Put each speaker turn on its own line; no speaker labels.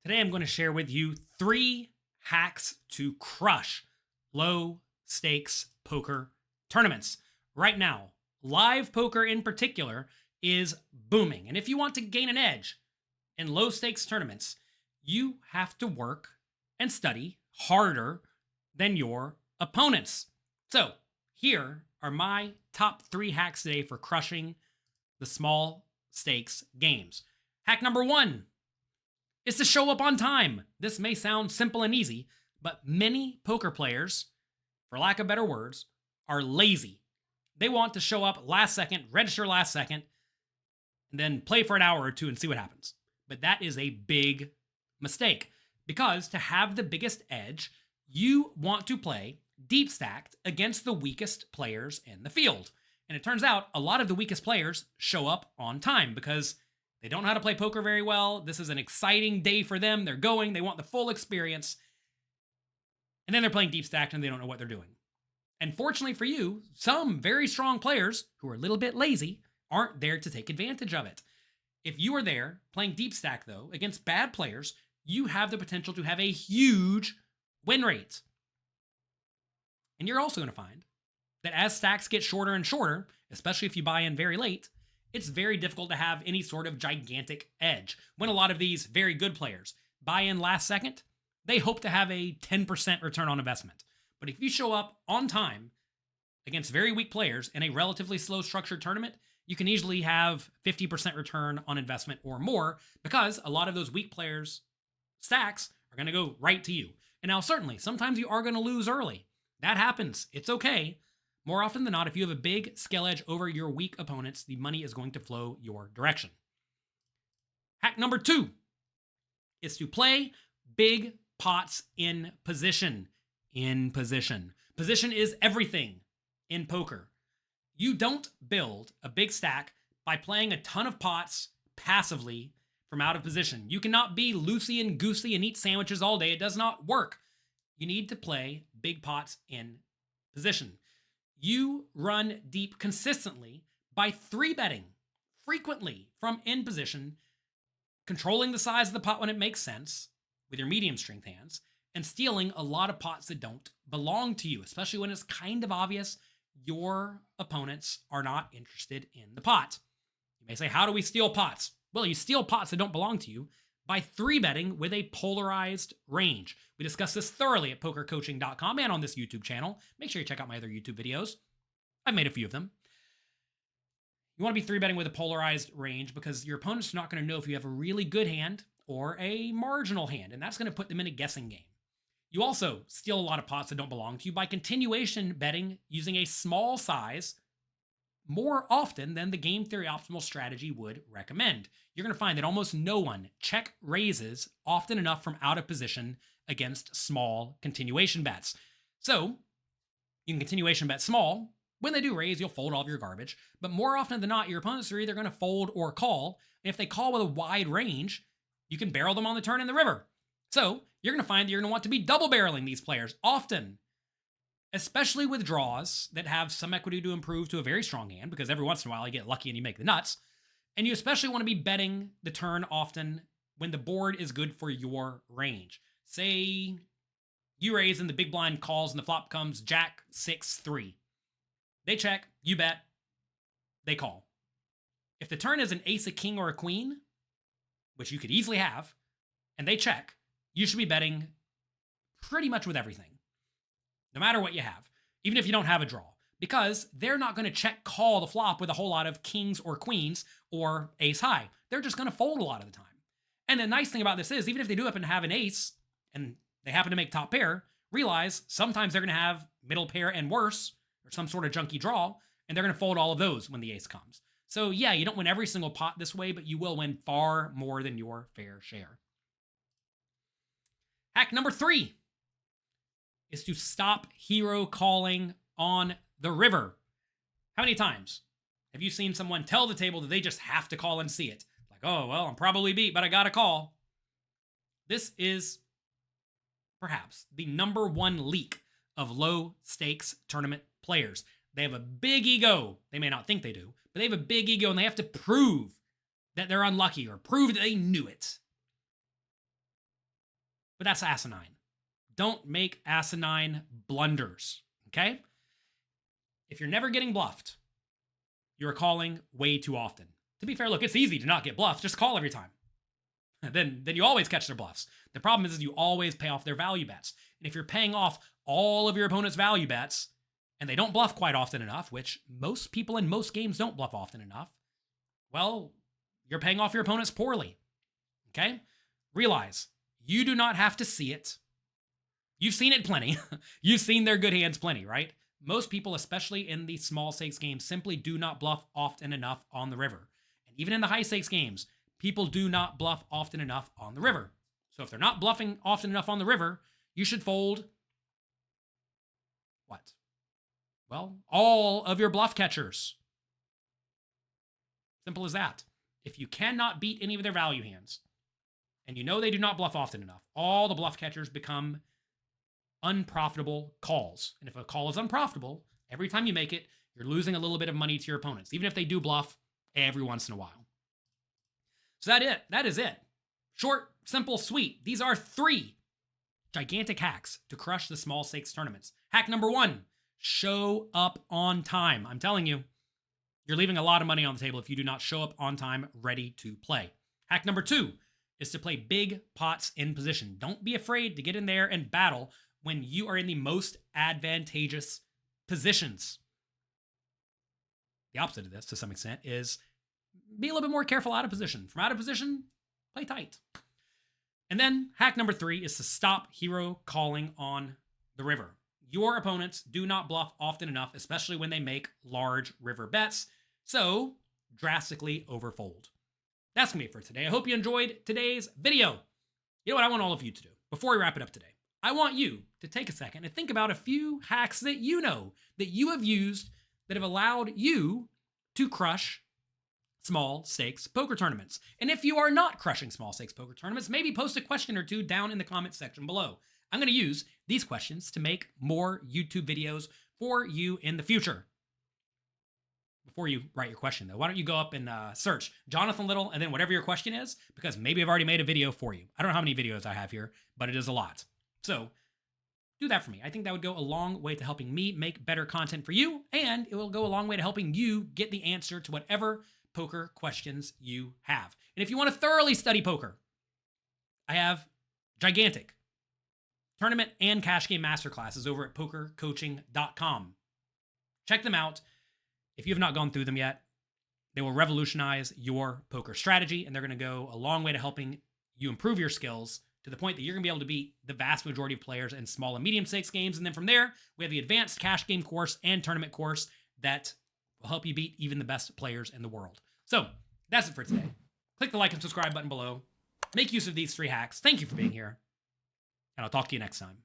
Today I'm going to share with you 3 hacks to crush low stakes poker tournaments. Right now, live poker in particular is booming. And if you want to gain an edge in low stakes tournaments, you have to work and study harder than your opponents. So, here are my top 3 hacks today for crushing the small stakes games. Hack number 1 is to show up on time. This may sound simple and easy, but many poker players, for lack of better words, are lazy. They want to show up last second, register last second, and then play for an hour or two and see what happens. But that is a big mistake, because to have the biggest edge, you want to play deep stacked against the weakest players in the field. And it turns out a lot of the weakest players show up on time because they don't know how to play poker very well. This is an exciting day for them. They're going, they want the full experience. And then they're playing deep stacked and they don't know what they're doing. And fortunately for you, some very strong players who are a little bit lazy aren't there to take advantage of it. If you are there playing deep stack, though, against bad players, you have the potential to have a huge win rate. And you're also going to find that as stacks get shorter and shorter, especially if you buy in very late, it's very difficult to have any sort of gigantic edge. When a lot of these very good players buy in last second, they hope to have a 10% return on investment. But if you show up on time against very weak players in a relatively slow structured tournament, you can easily have 50% return on investment or more, because a lot of those weak players' stacks are going to go right to you. And now, certainly, sometimes you are going to lose early. That happens. It's okay. More often than not, if you have a big skill edge over your weak opponents, the money is going to flow your direction. Hack number 2 is to play big pots in position. In position. Position is everything in poker. You don't build a big stack by playing a ton of pots passively from out of position. You cannot be loosey and goosey and eat sandwiches all day. It does not work. You need to play big pots in position. You run deep consistently by 3-betting frequently from in position, controlling the size of the pot when it makes sense with your medium strength hands, and stealing a lot of pots that don't belong to you, especially when it's kind of obvious your opponents are not interested in the pot. You may say, how do we steal pots? Well, you steal pots that don't belong to you by 3-betting with a polarized range. We discuss this thoroughly at pokercoaching.com and on this YouTube channel. Make sure you check out my other YouTube videos. I've made a few of them. You want to be 3-betting with a polarized range because your opponent's not going to know if you have a really good hand or a marginal hand, and that's going to put them in a guessing game. You also steal a lot of pots that don't belong to you by continuation betting using a small size more often than the game theory optimal strategy would recommend. You're going to find that almost no one check raises often enough from out of position against small continuation bets. So you can continuation bet small. When they do raise, you'll fold all of your garbage. But more often than not, your opponents are either going to fold or call. And if they call with a wide range, you can barrel them on the turn in the river. So you're going to find that you're going to want to be double barreling these players often, especially with draws that have some equity to improve to a very strong hand, because every once in a while you get lucky and you make the nuts. And you especially want to be betting the turn often when the board is good for your range. Say you raise and the big blind calls and the flop comes Jack 6-3. They check, you bet, they call. If the turn is an ace, a king, or a queen, which you could easily have, and they check, you should be betting pretty much with everything, no matter what you have, even if you don't have a draw, because they're not going to check call the flop with a whole lot of kings or queens or ace high. They're just going to fold a lot of the time. And the nice thing about this is, even if they do happen to have an ace and they happen to make top pair, realize sometimes they're going to have middle pair and worse, or some sort of junky draw, and they're going to fold all of those when the ace comes. So yeah, you don't win every single pot this way, but you will win far more than your fair share. Hack number 3 is to stop hero calling on the river. How many times have you seen someone tell the table that they just have to call and see it? Like, oh, well, I'm probably beat, but I got to call. This is perhaps the number 1 leak of low stakes tournament players. They have a big ego. They may not think they do, but they have a big ego and they have to prove that they're unlucky or prove that they knew it. but that's asinine. Don't make asinine blunders, okay? If you're never getting bluffed, you're calling way too often. To be fair, look, it's easy to not get bluffed. Just call every time. Then you always catch their bluffs. The problem is you always pay off their value bets. And if you're paying off all of your opponent's value bets, and they don't bluff quite often enough, which most people in most games don't bluff often enough, well, you're paying off your opponents poorly. Okay? Realize, you do not have to see it. You've seen it plenty. You've seen their good hands plenty, right? Most people, especially in the small stakes games, simply do not bluff often enough on the river. And even in the high stakes games, people do not bluff often enough on the river. So if they're not bluffing often enough on the river, you should fold what? Well, all of your bluff catchers. Simple as that. If you cannot beat any of their value hands, and you know they do not bluff often enough, all the bluff catchers become unprofitable calls. And if a call is unprofitable, every time you make it, you're losing a little bit of money to your opponents, even if they do bluff every once in a while. So that is it. Short, simple, sweet. These are 3 gigantic hacks to crush the small stakes tournaments. Hack number 1, show up on time. I'm telling you, you're leaving a lot of money on the table if you do not show up on time ready to play. Hack number 2 is to play big pots in position. Don't be afraid to get in there and battle when you are in the most advantageous positions. The opposite of this, to some extent, is be a little bit more careful out of position. From out of position, play tight. And then hack number 3 is to stop hero calling on the river. Your opponents do not bluff often enough, especially when they make large river bets, so drastically overfold. That's going to be it for today. I hope you enjoyed today's video. You know what I want all of you to do before we wrap it up today? I want you to take a second and think about a few hacks that you know that you have used that have allowed you to crush small stakes poker tournaments. And if you are not crushing small stakes poker tournaments, maybe post a question or two down in the comments section below. I'm going to use these questions to make more YouTube videos for you in the future. Before you write your question, though, why don't you go up and search Jonathan Little and then whatever your question is, because maybe I've already made a video for you. I don't know how many videos I have here, but it is a lot. So do that for me. I think that would go a long way to helping me make better content for you, and it will go a long way to helping you get the answer to whatever poker questions you have. And if you want to thoroughly study poker, I have gigantic tournament and cash game masterclasses over at pokercoaching.com. Check them out. If you have not gone through them yet, they will revolutionize your poker strategy, and they're going to go a long way to helping you improve your skills to the point that you're going to be able to beat the vast majority of players in small and medium stakes games. And then from there, we have the advanced cash game course and tournament course that will help you beat even the best players in the world. So that's it for today. Click the like and subscribe button below. Make use of these 3 hacks. Thank you for being here, and I'll talk to you next time.